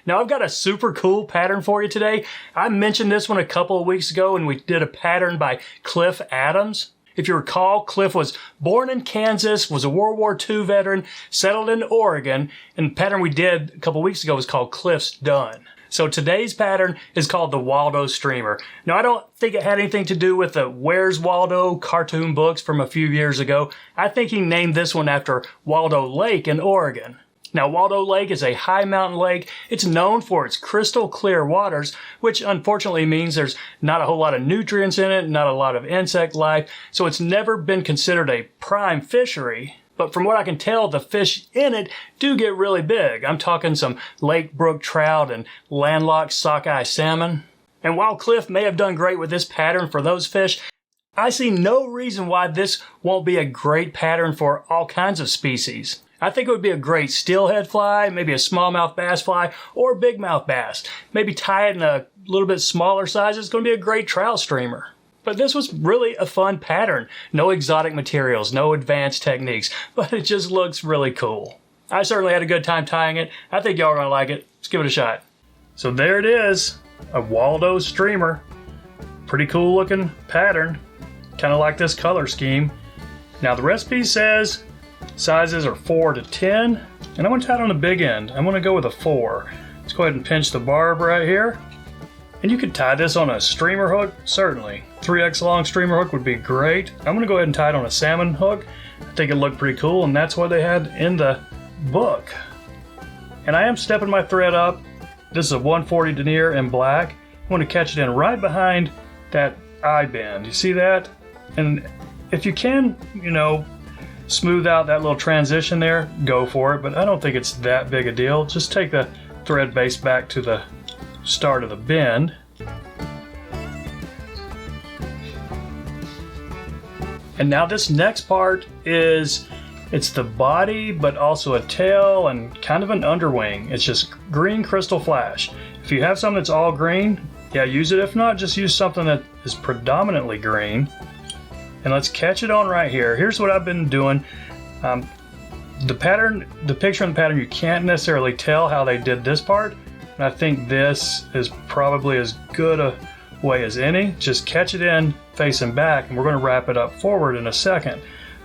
Now I've got a super cool pattern for you today. I mentioned this one a couple of weeks ago and we did a pattern by Cliff Adams. If you recall, Cliff was born in Kansas, was a World War II veteran, settled in Oregon, and the pattern we did a couple of weeks ago was called Cliff's Done. So today's pattern is called the Waldo Streamer. Now I don't think it had anything to do with the Where's Waldo cartoon books from a few years ago. I think he named this one after Waldo Lake in Oregon. Now, Waldo Lake is a high mountain lake. It's known for its crystal clear waters, which unfortunately means there's not a whole lot of nutrients in it, not a lot of insect life, so it's never been considered a prime fishery. But from what I can tell, the fish in it do get really big. I'm talking some lake brook trout and landlocked sockeye salmon. And while Cliff may have done great with this pattern for those fish, I see no reason why this won't be a great pattern for all kinds of species. I think it would be a great steelhead fly, maybe a smallmouth bass fly, or bigmouth bass. Maybe tie it in a little bit smaller size. It's going to be a great trout streamer. But this was really a fun pattern. No exotic materials, no advanced techniques, but it just looks really cool. I certainly had a good time tying it. I think y'all are going to like it. Let's give it a shot. So there it is, a Waldo Streamer. Pretty cool looking pattern. Kind of like this color scheme. Now the recipe says sizes are 4 to 10, and I'm going to tie it on the big end. I'm going to go with a 4. Let's go ahead and pinch the barb right here. And you could tie this on a streamer hook, certainly. 3x long streamer hook would be great. I'm going to go ahead and tie it on a salmon hook. I think it looked pretty cool, and that's what they had in the book. And I am stepping my thread up. This is a 140 denier in black. I want to catch it in right behind that eye bend. You see that? And if you can, smooth out that little transition there, go for it, but I don't think it's that big a deal. Just take the thread base back to the start of the bend. And now this next part it's the body, but also a tail and kind of an underwing. It's just green crystal flash. If you have something that's all green, yeah, use it. If not, just use something that is predominantly green. And let's catch it on right here. Here's what I've been doing. The picture in the pattern, you can't necessarily tell how they did this part. And I think this is probably as good a way as any. Just catch it in facing back, and we're going to wrap it up forward in a second.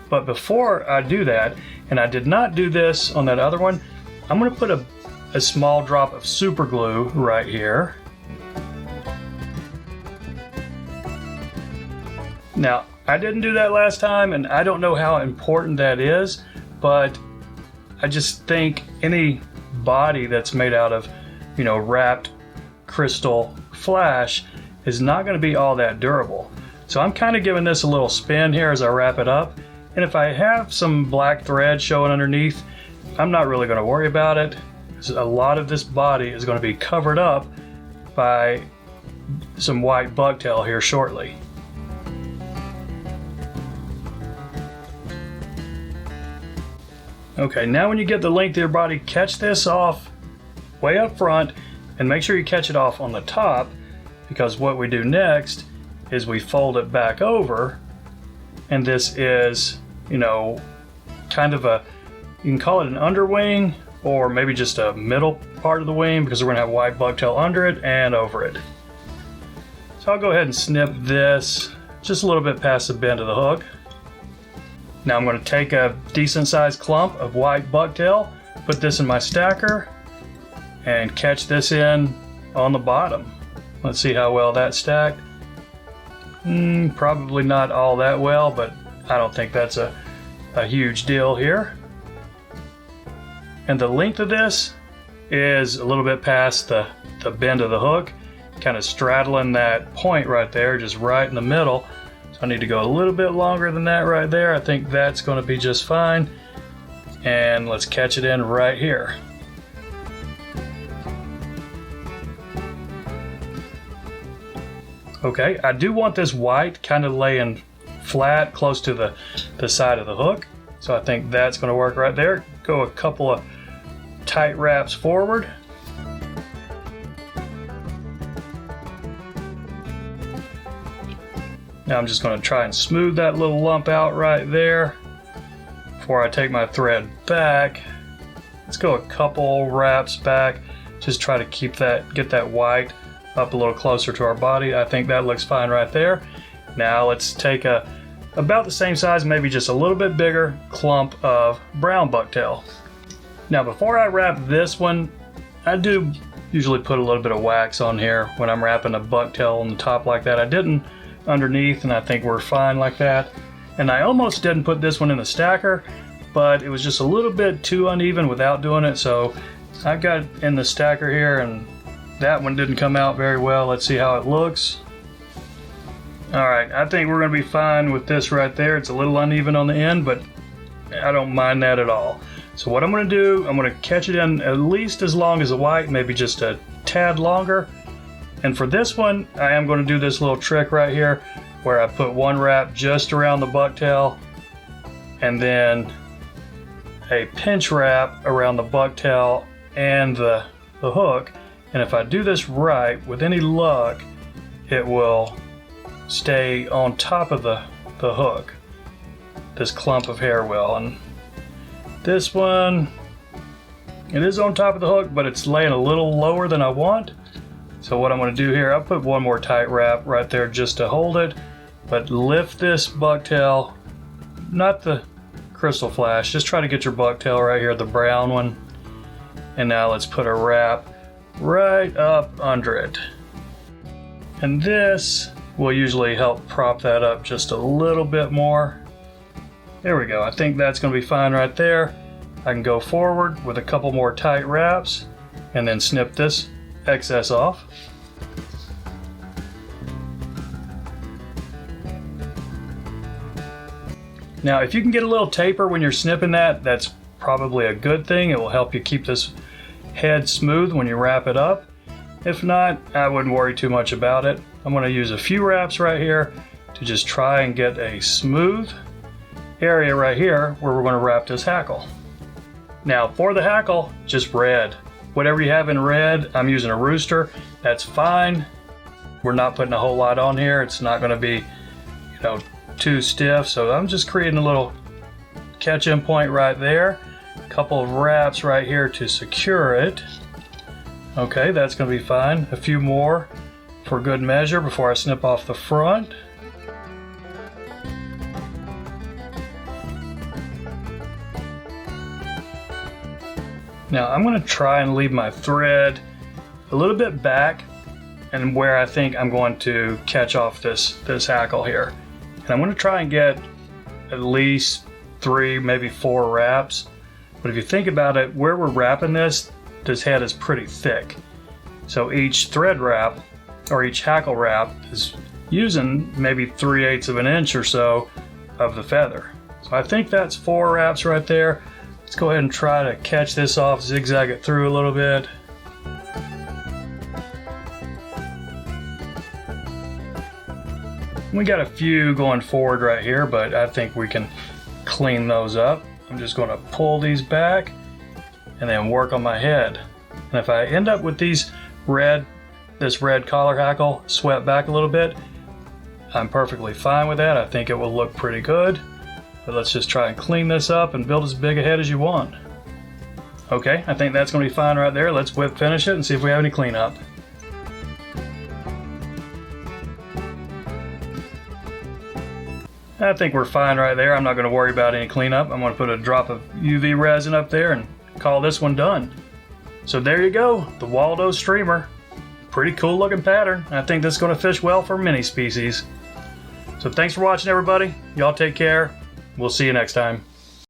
But before I do that, and I did not do this on that other one, I'm going to put a small drop of super glue right here. Now, I didn't do that last time, and I don't know how important that is, but I just think any body that's made out of, wrapped crystal flash is not going to be all that durable. So I'm kind of giving this a little spin here as I wrap it up, and if I have some black thread showing underneath, I'm not really going to worry about it. A lot of this body is going to be covered up by some white bucktail here shortly. Okay, now when you get the length of your body, catch this off way up front and make sure you catch it off on the top, because what we do next is we fold it back over, and this is, kind of you can call it an underwing or maybe just a middle part of the wing, because we're going to have white bucktail under it and over it. So I'll go ahead and snip this just a little bit past the bend of the hook. Now I'm going to take a decent sized clump of white bucktail, put this in my stacker, and catch this in on the bottom. Let's see how well that's stacked. Probably not all that well, but I don't think that's a huge deal here. And the length of this is a little bit past the bend of the hook, kind of straddling that point right there, just right in the middle. So I need to go a little bit longer than that right there. I think that's going to be just fine. And let's catch it in right here. Okay, I do want this white kind of laying flat close to the side of the hook. So I think that's going to work right there. Go a couple of tight wraps forward. Now I'm just going to try and smooth that little lump out right there before I take my thread back. Let's go a couple wraps back Just try to get that white up a little closer to our body. I think that looks fine right there. Now let's take about the same size, maybe just a little bit bigger clump of brown bucktail. Now before I wrap this one, I do usually put a little bit of wax on here when I'm wrapping a bucktail on the top like that. I didn't underneath, and I think we're fine like that. And I almost didn't put this one in the stacker, but it was just a little bit too uneven without doing it, so I've got it in the stacker here, and that one didn't come out very well. Let's see how it looks. Alright, I think we're going to be fine with this right there. It's a little uneven on the end, but I don't mind that at all. So what I'm going to do, I'm going to catch it in at least as long as the white, maybe just a tad longer. And for this one, I am going to do this little trick right here where I put one wrap just around the bucktail and then a pinch wrap around the bucktail and the hook. And if I do this right, with any luck, it will stay on top of the hook. This clump of hair will. And this one, it is on top of the hook, but it's laying a little lower than I want. So what I'm going to do here, I'll put one more tight wrap right there just to hold it, but lift this bucktail, not the crystal flash, just try to get your bucktail right here, the brown one. And now let's put a wrap right up under it. And this will usually help prop that up just a little bit more. There we go. I think that's going to be fine right there. I can go forward with a couple more tight wraps and then snip this excess off. Now, if you can get a little taper when you're snipping that, that's probably a good thing. It will help you keep this head smooth when you wrap it up. If not, I wouldn't worry too much about it. I'm going to use a few wraps right here to just try and get a smooth area right here where we're going to wrap this hackle. Now for the hackle, just red. Whatever you have in red, I'm using a rooster. That's fine. We're not putting a whole lot on here. It's not going to be, too stiff. So I'm just creating a little catch-in point right there. A couple of wraps right here to secure it. Okay, that's going to be fine. A few more for good measure before I snip off the front. Now I'm going to try and leave my thread a little bit back and where I think I'm going to catch off this hackle here. And I'm going to try and get at least 3, maybe 4 wraps. But if you think about it, where we're wrapping this head is pretty thick. So each thread wrap or each hackle wrap is using maybe 3/8 of an inch or so of the feather. So I think that's 4 wraps right there. Let's go ahead and try to catch this off, zigzag it through a little bit. We got a few going forward right here, but I think we can clean those up. I'm just going to pull these back and then work on my head. And if I end up with this red collar hackle swept back a little bit, I'm perfectly fine with that. I think it will look pretty good. But let's just try and clean this up and build as big a head as you want. Okay, I think that's going to be fine right there. Let's whip finish it and see if we have any cleanup. I think we're fine right there. I'm not going to worry about any cleanup. I'm going to put a drop of UV resin up there and call this one done. So there you go, the Waldo Streamer. Pretty cool looking pattern. I think this is going to fish well for many species. So thanks for watching, everybody. Y'all take care. We'll see you next time.